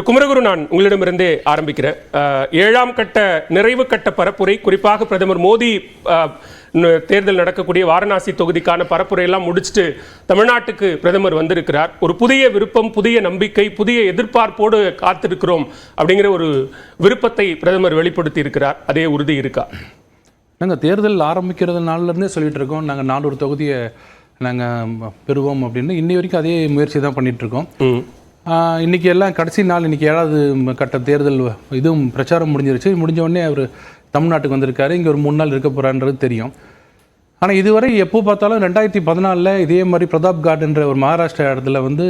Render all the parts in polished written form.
குமரகுரு, நான் உங்களிடமிருந்தே ஆரம்பிக்கிறேன். 7ஆம் கட்ட நிறைவு கட்ட பரப்புரை, குறிப்பாக பிரதமர் மோடி தேர்தல் நடக்கக்கூடிய வாரணாசி தொகுதிக்கான பரப்புரையெல்லாம் முடிச்சுட்டு தமிழ்நாட்டுக்கு பிரதமர் வந்திருக்கிறார். ஒரு புதிய விருப்பம், புதிய நம்பிக்கை, புதிய எதிர்பார்ப்போடு காத்திருக்கிறோம் அப்படிங்கிற ஒரு விருப்பத்தை பிரதமர் வெளிப்படுத்தி இருக்கிறார். அதே உறுதி இருக்கா? நாங்கள் தேர்தல் ஆரம்பிக்கிறது நாள்லேருந்தே சொல்லிட்டு இருக்கோம், நாங்கள் 400 தொகுதியை நாங்கள் பெறுவோம் அப்படின்னு. இன்னி வரைக்கும் அதே முயற்சி தான் பண்ணிகிட்ருக்கோம். இன்றைக்கி எல்லாம் கடைசி நாள், இன்றைக்கி 7வது கட்ட தேர்தல் இதுவும் பிரச்சாரம் முடிஞ்சிருச்சு. முடிஞ்ச உடனே அவர் தமிழ்நாட்டுக்கு வந்திருக்காரு. இங்கே ஒரு 3 நாள் இருக்க போகிறான்றது தெரியும். ஆனால் இதுவரை எப்போ பார்த்தாலும் 2014 இதே மாதிரி பிரதாப் காட்ன்ற ஒரு மகாராஷ்டிரா இடத்துல வந்து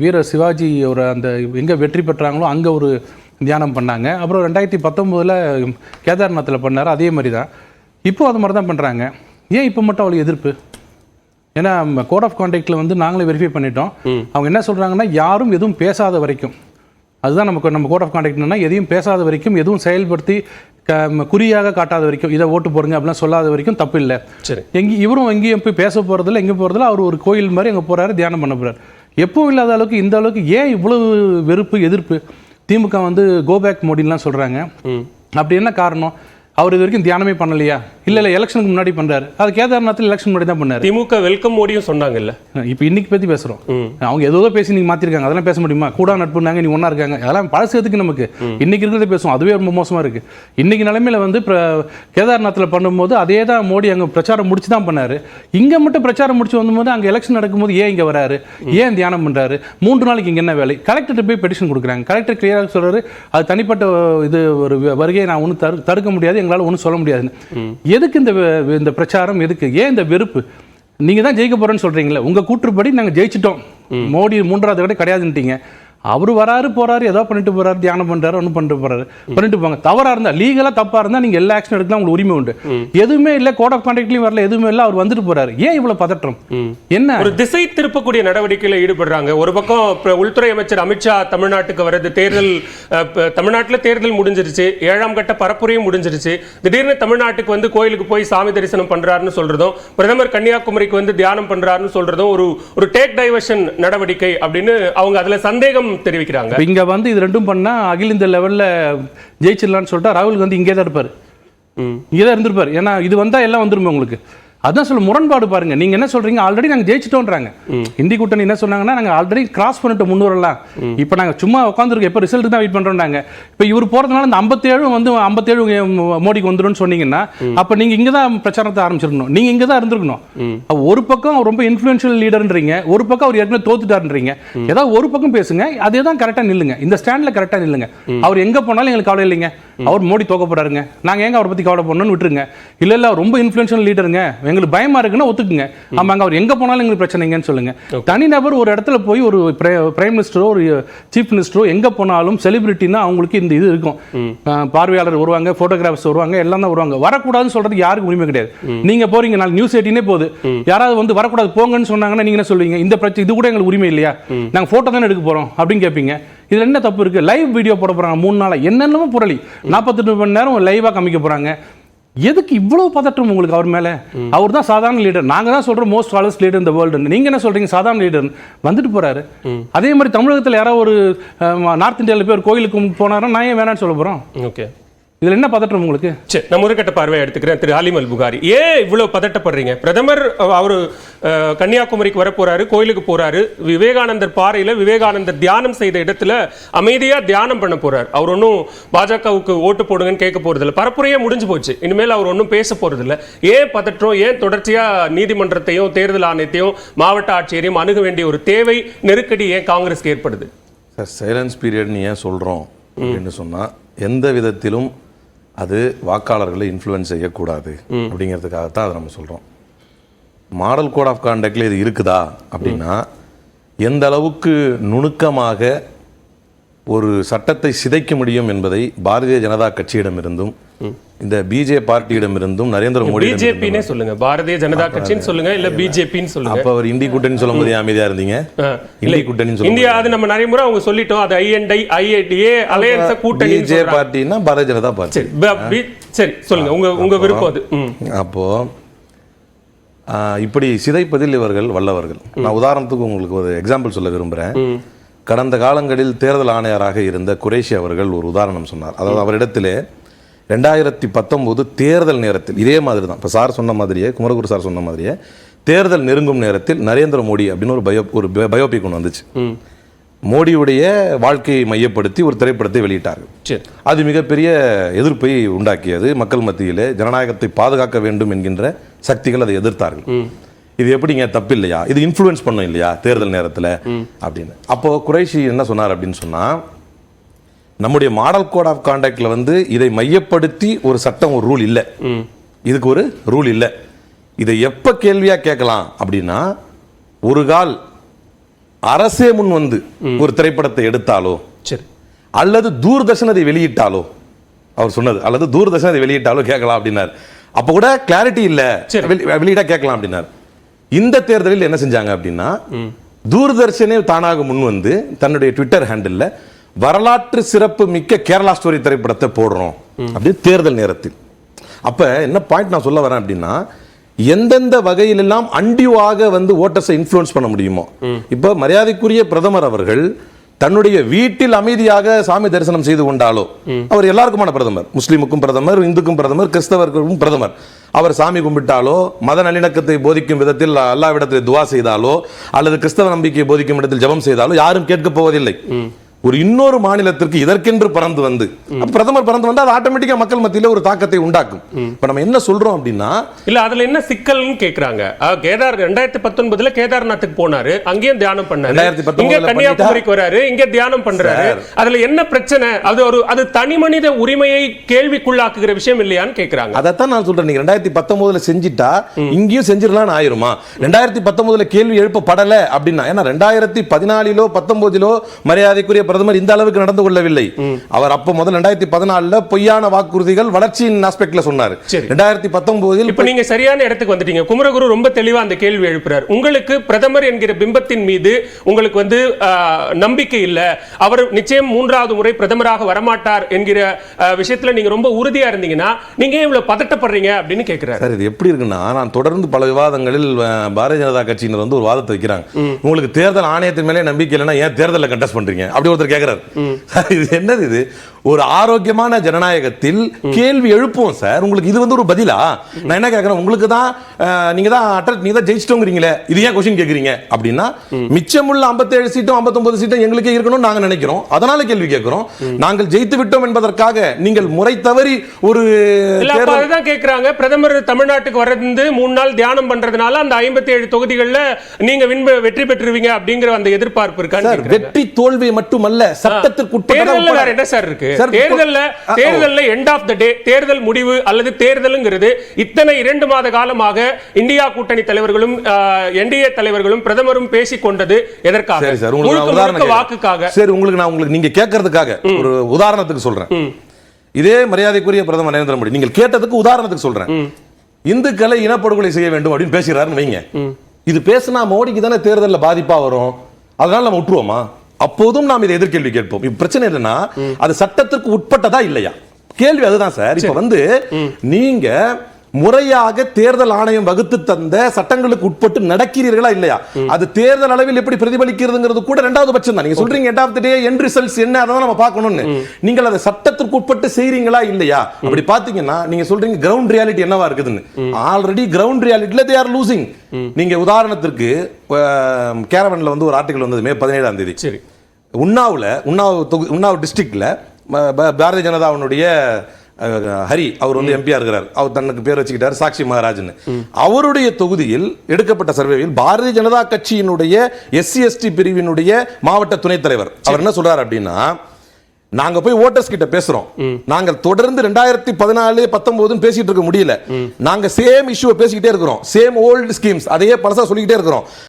வீர சிவாஜி ஒரு அந்த எங்கே வெற்றி பெற்றாங்களோ அங்கே ஒரு தியானம் பண்ணாங்க. அப்புறம் 2019 கேதார்நாத்தில் பண்ணார். அதே மாதிரி தான் இப்போது அது மாதிரி தான் பண்ணுறாங்க. ஏன் இப்போ மட்டும் அவளுக்கு எதிர்ப்பு? ஏன்னா கோட் ஆஃப் கான்டாக்டில் வந்து நாங்களே வெரிஃபை பண்ணிட்டோம். அவங்க என்ன சொல்கிறாங்கன்னா, யாரும் எதுவும் பேசாத வரைக்கும், அதுதான் நம்ம கோட் ஆஃப் கான்டாக்ட்னா, எதையும் பேசாத வரைக்கும், எதுவும் செயல்படுத்தி குறியாக காட்டாத வரைக்கும், இதை ஓட்டு போடுங்க அப்படிலாம் சொல்லாத வரைக்கும் தப்பு இல்லை. சரி, இவரும் எங்கேயும் போய் பேச போகிறதில்ல, எங்கே போகிறதில்ல. அவர் ஒரு கோயில் மாதிரி அங்கே போகிறாரு, தியானம் பண்ண போகிறார். எப்பவும் இல்லாத அளவுக்கு இந்த அளவுக்கு ஏன் இவ்வளவு வெறுப்பு, எதிர்ப்பு? திமுக வந்து கோபேக் மோடின்லாம் சொல்கிறாங்க. அப்படி என்ன காரணம்? அவர் இது வரைக்கும் தியானமே பண்ணலையா? இல்லை எலெக்ஷனுக்கு முன்னாடி பண்ணுறாரு. அது கேதார்நாத்தில் எலெக்ஷன் முன்னாடி தான் பண்ணார். திமுக வெல்கம் மோடியும் சொன்னாங்கல்ல. இப்போ இன்னைக்கு பற்றி பேசுகிறோம். அவங்க ஏதோ பேசி நீங்கள் மாற்றிருக்காங்க. அதெல்லாம் பேச முடியுமா? கூட நட்புனாங்க, நீ ஒன்றா இருக்காங்க, அதெல்லாம் பழசுக்கு நமக்கு இன்னைக்கு இருக்கிறத பேசுவோம். அதுவே ரொம்ப மோசமாக இருக்குது. இன்னைக்கு நிலைமையில் வந்து கேதார்நாத்தில் பண்ணும்போது அதே தான் மோடி அங்கே பிரச்சாரம் முடிச்சு தான் பண்ணார். இங்கே மட்டும் பிரச்சாரம் முடிச்சு வந்தபோது அங்கே எலெக்ஷன் நடக்கும்போது ஏன் இங்கே வராரு? ஏன் தியானம் பண்ணுறாரு? 3 நாளைக்கு இங்கே என்ன வேலை? கலெக்டர்கிட்ட போய் பெட்டிஷன் கொடுக்குறாங்க. கலெக்டர் கிளியராக சொல்கிறாரு, அது தனிப்பட்ட இது ஒரு வருகையை நான் ஒன்றும் தடுக்க முடியாது, எங்களால் ஒன்றும் சொல்ல முடியாதுன்னு. எதுக்கு இந்த பிரச்சாரம்? எதுக்கு? ஏன் இந்த வெறுப்பு? நீங்க தான் ஜெயிக்க போறேன்னு சொல்றீங்களே, உங்க கூற்றுப்படி நாங்க ஜெயிச்சிட்டோம், மோடி 3வது விட கிடையாதுன்ட்டீங்க. அவரு வராரு போறாரு, ஏதோ பண்ணிட்டு போறாரு, தியானம் பண்றாரு, ஒன்றும் பண்ணிட்டு போறாரு, பண்ணிட்டு போங்க. தவறா இருந்தா, லீகலா தப்பா இருந்தா நீங்க எல்லா ஆக்ஷன் எடுக்கலாம், உங்களுக்கு உரிமை உண்டு. எதுவுமே இல்லை, கோட் ஆஃப் கான்டாக்ட்லயும் வரல, எதுவுமே இல்லை, அவர் வந்துட்டு போறாரு. ஏன் இவ்வளவு பதற்றம்? என்ன ஒரு திசை திருப்பக்கூடிய நடவடிக்கையில ஈடுபடுறாங்க? ஒரு பக்கம் உள்துறை அமைச்சர் அமித்ஷா தமிழ்நாட்டுக்கு வருது, தேர்தல் தமிழ்நாட்டில் தேர்தல் முடிஞ்சிருச்சு, 7ஆம் கட்ட பரப்புரையும் முடிஞ்சிருச்சு. திடீர்னு தமிழ்நாட்டுக்கு வந்து கோயிலுக்கு போய் சாமி தரிசனம் பண்றாருன்னு சொல்றதும், பிரதமர் கன்னியாகுமரிக்கு வந்து தியானம் பண்றாருன்னு சொல்றதும் ஒரு டேக் டைவர்ஷன் நடவடிக்கை அப்படின்னு அவங்க அதுல சந்தேகம் தெரிவிக்கிறாங்க. இங்க வந்து இது ரெண்டும் பண்ணா அகில இந்த லெவல்ல ஜெயிச்சிடலாம்னு சொல்லிட்டு ராகுல் காந்தி இங்கே தான் இருப்பாரு, இங்கே தான் இருந்திருப்பாரு. ஏன்னா இது வந்தா எல்லாம் வந்துருமே உங்களுக்கு. அதான் சொல்ல முரண்பாடு பாருங்க. நீங்க என்ன சொல்றீங்க? ஆல்ரெடி நாங்க ஜெயிச்சிட்டோம்ன்றாங்க. இந்தி கூட்டணி என்ன சொன்னாங்கன்னா, நாங்க ஆல்ரெடி கிராஸ் பண்ணிட்டோம் 300 இப்போ நாங்க சும்மா உட்காந்துருக்கோம், எப்போ ரிசல்ட் தான் வெயிட் பண்றோம்னாங்க. இப்போ இவர் போறதுனால இந்த 57 வந்து 57 மோடிக்கு வந்துடும் சொன்னீங்கன்னா, அப்ப நீங்க இங்க தான் பிரச்சாரத்தை ஆரம்பிச்சிருக்கணும், நீங்க இங்க தான் இருந்திருக்கணும். ஒரு பக்கம் ரொம்ப இன்ஃப்ளூயன்ஷியல் லீடர்ன்றீங்க, ஒரு பக்கம் அவர் ஏற்கனவே தோத்துட்டாருன்றீங்க. ஏதாவது ஒரு பக்கம் பேசுங்க, அதே தான் கரெக்டா நில்லுங்க, இந்த ஸ்டாண்ட்ல கரெக்டா நில்லுங்க. அவர் எங்க போனாலும் எங்களுக்கு கவலை இல்லைங்க, அவர் மோடி தோக்க போறாருங்க, நாங்க எங்க அவரை பத்தி கவலை பண்ணணும்னு விட்டுருங்க. இல்ல அவர் ரொம்ப இன்ஃப்ளூயன்ஷியல் லீடருங்க, எங்களுக்கு பயமா இருக்குன்னா ஒத்துக்குங்க. ஆமாங்க, அவர் எங்க போனாலும் எங்களுக்கு பிரச்சனைங்கன்னு சொல்லுங்க. தனிநபர் ஒரு இடத்துல போய் ஒரு பிரைம் மினிஸ்டரோ ஒரு சீஃப் மினிஸ்டரோ எங்க போனாலும் செலிபிரிட்டினா அவங்களுக்கு இந்த இது இருக்கும். பார்வையாளர் வருவாங்க, போட்டோகிராஃபர்ஸ் வருவாங்க, எல்லாம் தான் வருவாங்க. வரக்கூடாதுன்னு சொல்றதுக்கு யாருக்கும் உரிமை கிடையாது. நீங்க போறீங்க, நாளைக்கு நியூஸ் 18 போகுது, யாராவது வந்து வரக்கூடாது போங்கன்னு சொன்னாங்கன்னா நீங்க என்ன சொல்லுவீங்க? இந்த பிரச்சனை இது கூட எங்களுக்கு உரிமை இல்லையா? நாங்க போட்டோ தானே எடுக்க போறோம் அப்படின்னு கேட்பீங்க. இதுல என்ன தப்பு இருக்கு? லைவ் வீடியோ போட போறாங்க 3 நாளா, என்னென்னமோ புரளி 48 மணி நேரம் லைவா காமிக்க போறாங்க. எதுக்கு இவ்வளவு பதட்டம் உங்களுக்கு அவர் மேல? அவர் தான் சாதாரண லீடர். நாங்க தான் சொல்றோம் மோஸ்ட் ஃபாலோவர்ஸ் லீடர் இந்த வேர்ல்டு. நீங்க என்ன சொல்றீங்க? சாதாரண லீடர் வந்துட்டு போறாரு. அதே மாதிரி தமிழகத்தில் யாராவது ஒரு நார்த் இந்தியாவில் போய் ஒரு கோயிலுக்கு போனாரா, நான் ஏன் வேணான்னு சொல்ல போறோம்? ஓகே, இதுல என்ன பதட்டம் உங்களுக்கு? சரி, நான் ஒரு கட்ட பார்வையை எடுத்துக்கிறேன். திரு ஹலீம் அல் புகாரி, ஏன் இவ்வளவு பதட்டப்படுறீங்க? பிரதமர் அவரு கன்னியாகுமரிக்கு வர போறாரு, கோயிலுக்கு போறாரு, விவேகானந்தர் பாறையில விவேகானந்தர் தியானம் செய்த இடத்துல அமைதியா தியானம் பண்ண போறாரு. அவர் ஒன்றும் பாஜகவுக்கு ஓட்டு போடுங்கன்னு கேட்க போறது இல்லை, பரப்புரையே முடிஞ்சு போச்சு, இனிமேல் அவர் ஒன்றும் பேச போறது இல்லை. ஏன் பதற்றம்? ஏன் தொடர்ச்சியா நீதிமன்றத்தையும் தேர்தல் ஆணையத்தையும் மாவட்ட ஆட்சியரையும் அணுக வேண்டிய ஒரு தேவை, நெருக்கடி ஏன் காங்கிரஸ்க்கு ஏற்படுது? சார், சைலன்ஸ் பீரியட்னு ஏன் சொல்றோம் அப்படின்னு சொன்னா, எந்த விதத்திலும் அது வாக்காளர்களை இன்ஃப்ளூயன்ஸ் செய்யக்கூடாது அப்படிங்கிறதுக்காகத்தான் அதை நம்ம சொல்கிறோம். மாடல் கோட் ஆஃப் கான்டக்டில் இது இருக்குதா அப்படின்னா, எந்த அளவுக்கு நுணுக்கமாக ஒரு சட்டத்தை சிதைக்க முடியும் என்பதை பாரதிய ஜனதா கட்சியிடமிருந்தும் இந்த பிஜேபி பார்ட்டியிடமிருந்தும் நரேந்திர மோடி, பிஜேபினே சொல்லுங்க, பாரதிய ஜனதா கட்சின்னு சொல்லுங்க, இல்ல பிஜேபின்னு சொல்லுங்க. அப்ப அவர் இந்தி கூட்டணி சொல்லும் போது அமைதியா இருந்தீங்க. இந்தி கூட்டணி சொல்லுங்க, இந்தியா அது நம்ம நிறைய முறை அவங்க சொல்லிட்டோம், அது ஐஎன்டிஏ அலையன்ஸ் கூட்டணி. பிஜேபி பார்ட்டினா பாரதிய ஜனதா பார்ட்டி. சரி, சொல்லுங்க, உங்க விருப்பம் அது. அப்போ இப்படி சிதைப்பதில் இவர்கள் வல்லவர்கள். நான் உதாரணத்துக்கு உங்களுக்கு ஒரு எக்ஸாம்பிள் சொல்ல விரும்புகிறேன். கடந்த காலங்களில் தேர்தல் ஆணையராக இருந்த குரேஷி அவர்கள் ஒரு உதாரணம் சொன்னார். அதாவது அவரிடத்திலே 2019 தேர்தல் நேரத்தில் இதே மாதிரி தான், இப்போ சார் சொன்ன மாதிரியே, குமரகுரு சார் சொன்ன மாதிரியே, தேர்தல் நெருங்கும் நேரத்தில் நரேந்திர மோடி அப்படின்னு ஒரு பயோபிக் ஒன்று வந்துச்சு. மோடியுடைய வாழ்க்கையை மையப்படுத்தி ஒரு திரைப்படத்தை வெளியிட்டார்கள். அது மிகப்பெரிய எதிர்ப்பை உண்டாக்கியது. மக்கள் மத்தியிலே ஜனநாயகத்தை பாதுகாக்க வேண்டும் என்கின்ற சக்திகள் அதை எதிர்த்தார்கள். இது எப்படிங்க தப்பு இல்லையா, இது இன்ஃப்ளூயன்ஸ் பண்ணும் இல்லையா தேர்தல் நேரத்தில் அப்படின்னு. அப்போ குறைஷி என்ன சொன்னார் அப்படின்னு சொன்னா, நம்முடைய மாடல் கோட் ஆஃப் கான்டாக்ட்ல வந்து இதை மையப்படுத்தி ஒரு சட்டம், ஒரு ரூல் இல்லை, இதுக்கு ஒரு ரூல் இல்லை. இதை எப்ப கேள்வியா கேட்கலாம் அப்படின்னா, ஒரு கால் அரசே முன் வந்து ஒரு திரைப்படத்தை எடுத்தாலோ அல்லது தூர்தர்ஷன் அதை வெளியிட்டாலோ, அவர் சொன்னது, அல்லது தூர்தர்ஷன் அதை வெளியிட்டாலோ கேட்கலாம் அப்படின்னார். அப்ப கூட கிளாரிட்டி இல்ல, வெளியிட்டா கேட்கலாம் அப்படின்னார். இந்த தேர்தலில் என்ன செஞ்சாங்க அப்படின்னா, தூர்தர்ஷனே தானாக முன் வந்து தன்னுடைய ட்விட்டர் ஹேண்டில் வரலாற்று சிறப்பு மிக்க கேரளா ஸ்டோரி திரைப்படத்தை போடுறோம் அப்படி தேர்தல் நேரத்தில். அப்ப என்ன பாயிண்ட் நான் சொல்ல வரேன் அப்படின்னா, எந்தெந்த வகையிலெல்லாம் அண்டிவாக வந்து ஓட்டர்ஸை இன்ஃப்ளூயன்ஸ் பண்ண முடியுமோ. இப்ப மரியாதைக்குரிய பிரதமர் அவர்கள் தன்னுடைய வீட்டில் அமைதியாக சாமி தரிசனம் செய்து கொண்டாலோ, அவர் எல்லாருக்குமான பிரதமர், முஸ்லீமுக்கும் பிரதமர், இந்துக்கும் பிரதமர், கிறிஸ்தவருக்கும் பிரதமர். அவர் சாமி கும்பிட்டாலோ, மத நல்லிணக்கத்தை போதிக்கும் விதத்தில் அல்லாஹ்விடத்தில் துவா செய்தாலோ, அல்லது கிறிஸ்தவ நம்பிக்கையை போதிக்கும் இடத்தில் ஜெபம் செய்தாலோ யாரும் கேட்க போவதில்லை. ஒரு இன்னொரு மாநிலத்திற்கு இதற்கென்று பறந்து வந்து, பிரதமர் பறந்து வந்து அது ஆட்டோமேட்டிக்கா மக்கள் மத்தியில ஒரு தாக்கத்தை உண்டாக்கும். இப்ப நம்ம என்ன சொல்றோம் அப்படின்னா, இல்ல அதுல என்ன சிக்கல்னு கேக்குறாங்க. கேதார் 2019 கேதார்நாத்துக்கு போனாரு, அங்கேயும் தியானம் பண்ணாரு, இங்க கன்னியாகுமரிக்கு வராரு, இங்க தியானம் பண்றாரு. அதுல என்ன பிரச்சனை? அது தனி மனித உரிமையை கேள்விக்குள்ளாக்குகிற விஷயம் இல்லையான்னு கேக்குறாங்க. அதைத்தான் நான் சொல்றேன். நீங்க 2019 செஞ்சிட்டா இங்கேயும் செஞ்சிடலாம்னு ஆயிருமா? 2019 கேள்வி எழுப்பப்படல அப்படின்னா, ஏன்னா 2014 19 மரியாதைக்குரிய பிரதமர் இந்த அளவுக்கு நடந்து கொள்ளவில்லை. அவர் அப்ப முதல் 2014 பொய்யான வாக்குறுதிகள் வளர்ச்சியின் ஆஸ்பெக்ட்ல சொன்னார். 2019 இப்ப நீங்க சரியான இடத்துக்கு வந்துட்டீங்க. குமரகுரு ரொம்ப தெளிவா அந்த கேள்வி எழுப்புறார். உங்களுக்கு பிரதமர் என்கிற பிம்பத்தின் மீது உங்களுக்கு வந்து நம்பிக்கை இல்ல, அவர் நிச்சயம் 3வது முறை பிரதமராக வரமாட்டார் என்கிற விஷயத்துல நீங்க ரொம்ப உறுதியா இருந்தீங்கன்னா நீங்க இவ்வளவு பதட்டப்படுறீங்க அப்படின்னு கேக்குறாரு. சார், இது எப்படி இருக்குன்னா, நான் தொடர்ந்து பல விவாதங்களில் பாரதிய ஜனதா கட்சியினர் வந்து ஒரு வாதத்தை வைக்கிறாங்க. உங்களுக்கு தேர்தல் ஆணையத்தின் மேலே நம்பிக்கை இல்லைன்னா ஏன் தேர்தலில் கண்டெஸ்ட் பண்றீங்க அப்படி ஒருத்தர் கேட்கிறார். இது என்னது? இது ஒரு ஆரோக்கியமான ஜனநாயகத்தில் கேள்வி எழுப்புவோம் சார். உங்களுக்கு இது வந்து ஒரு பதிலா? நான் என்ன கேட்கிறேன், உங்களுக்கு தான் நீங்க தான் ஜெயிச்சிட்டோங்கிறீங்களே, இது ஏன் क्वेश्चन கேக்குறீங்க அப்படின்னா, மிச்சமுள்ள 57 சீட்டும் 59 சீட்டும் எங்களுக்கே இருக்கணும் நாங்க நினைக்கிறோம், அதனால கேள்வி கேட்கிறோம். நாங்கள் ஜெயித்து விட்டோம் என்பதற்காக நீங்கள் முறை தவறி ஒரு தான் கேக்குறாங்க. பிரதமர் தமிழ்நாட்டுக்கு வந்து 3 நாள் தியானம் பண்றதுனால அந்த 57 தொகுதிகளில் நீங்க வெற்றி பெற்றுவீங்க அப்படிங்கிற அந்த எதிர்பார்ப்பு இருக்கா? வெற்றி தோல்வி மட்டுமல்ல, சட்டத்திற்கு உட்பட்ட வேற என்ன சார் இருக்கு? தேர்தல்ல எண்ட் ஆஃப் தி டே, தேர்தல் முடிவு அல்லது தேர்தலுங்கிறது இத்தனை 2 மாத காலமாக இந்தியா கூட்டணி தலைவர்களும் என்டிஏ தலைவர்களும் பிரதமரும் பேசிக் கொண்டது எதற்காக? வாக்குக்காக. சரி, உங்களுக்கு நீங்க கேட்கறதுக்காக ஒரு உதாரணத்துக்கு சொல்றேன். இதே மரியாதைக்குரிய பிரதமர் நரேந்திர மோடி நீங்கள் கேட்டதுக்கு உதாரணத்துக்கு சொல்றேன். இந்துக்களை இனப்படுகொலை செய்ய வேண்டும் அப்படின்னு பேசுறாருன்னு வைங்க. இது பேசினா மோடிக்கு தானே தேர்தலில் பாதிப்பா வரும், அதனால நம்ம விட்டுருவோமா? அப்போதும் நாம் இதை எதிர்கேள்வி கேட்போம். இப்ப பிரச்சனை என்னன்னா, அது சட்டத்திற்கு உட்பட்டதா இல்லையா கேள்வி அதுதான் சார். இப்ப வந்து நீங்க முறையாக தேர்தல் ஆணையம் வகுத்து தந்த சட்டங்களுக்கு உட்பட்டு நடக்கிறீர்களா இல்லையா, அது தேர்தல் அளவில் எப்படி பிரதிபலிக்கிறதுங்கிறது கூட 2வது பட்சம் தான். நீங்க சொல்றீங்க end of the day end results என்ன, அதான் நம்ம பார்க்கணும்னு. நீங்கள் அதை சட்டத்திற்கு உட்பட்டு செய்றீங்களா இல்லையா? அப்படி பாத்தீங்கன்னா நீங்க சொல்றீங்க கிரவுண்ட் ரியாலிட்டி என்னவா இருக்குதுன்னு. ஆல்ரெடி கிரவுண்ட் ரியாலிட்டில தே ஆர் லூசிங். நீங்க உதாரணத்திற்கு கேரவன்ல வந்து ஒரு ஆர்டிகல் வந்தது மே 17ஆம் தேதி. சரி, உன்னாவ் டிஸ்ட்ரிக்ட்ல பாரதிய ஜனதாவுடைய ஹரி அவர் வந்து எம்பியா இருக்கிறார். அவர் தனக்கு பேர் வச்சுக்கிட்டார் சாக்ஷி மகாராஜ்னு. அவருடைய தொகுதியில் எடுக்கப்பட்ட சர்வேவில் பாரதிய ஜனதா கட்சியினுடைய SC ST பிரிவினுடைய மாவட்ட துணைத் தலைவர் அவர் என்ன சொல்றாரு அப்படின்னா, நாங்க போய் ஓட்டர்ஸ் கிட்ட பேசுறோம், நாங்க தொடர்ந்து 2014 19 பேசிட்டு இருக்க முடியல, நாங்க சேம் இஷ்யூ பேசிக்கிட்டே இருக்கிறோம், சேம் ஓல்ட் ஸ்கீம்ஸ் அதையே பழசா சொல்லிக்கிட்டே இருக்கிறோம்.